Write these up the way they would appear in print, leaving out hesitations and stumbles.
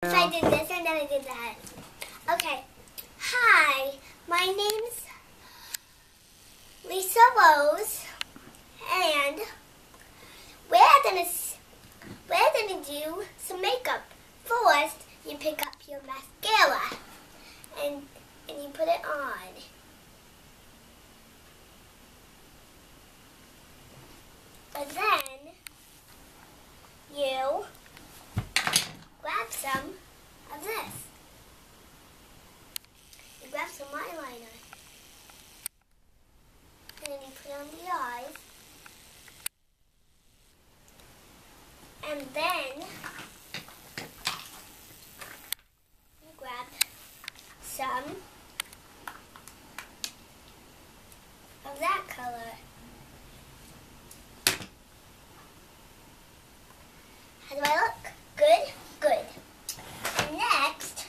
If I did this and then I did that. Okay. Hi, my name's Lisa Rose, and we're gonna do some makeup. First, you pick up your mascara and you put it on. And then you grab some of this. You grab some eyeliner. And then you put on the eyes. And then you grab some of that color. How do I look? Good? Good. And next,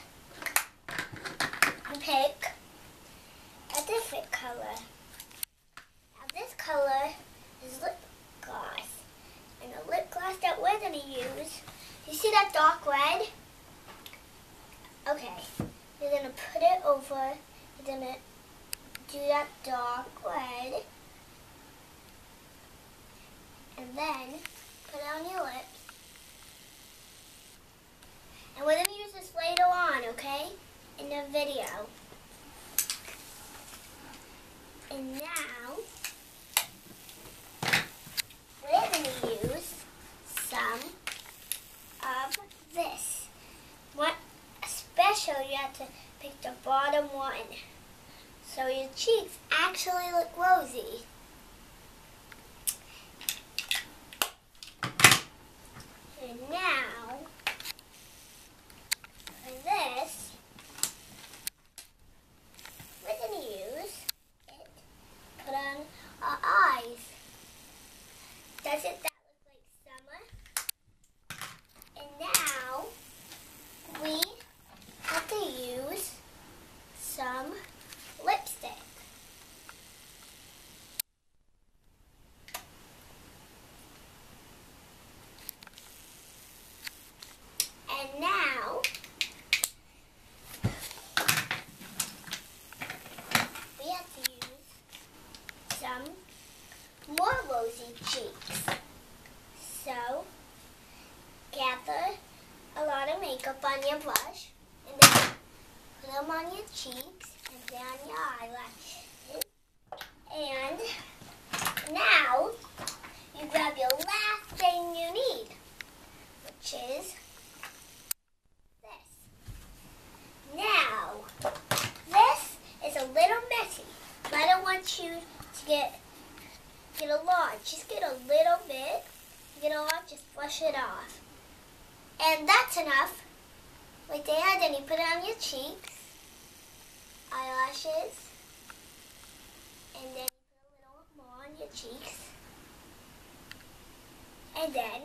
you pick a different color. Now this color is lip gloss. And the lip gloss that we're going to use, you see that dark red? Okay, you're going to put it over, you're going to do that dark red, and then put it on your lips. And we're going to use this later on, okay, in the video. And now, we're going to use some of this. Especially, you have to pick the bottom one, so your cheeks actually look rosy. And now, for this, we're going to use it, put on our eyes. Doesn't that look like summer? And now, we have to use some lipstick. And now, we have to use some more rosy cheeks. So, gather a lot of makeup on your brush and then put them on your cheeks and down your eyelashes. And now, you grab your last thing you need, which is this. Now, this is a little messy, but I don't want you to get a lot. Just get a little bit. Get a lot, just brush it off. And that's enough. Right there, then you put it on your cheeks, eyelashes, and then you put a little more on your cheeks. And then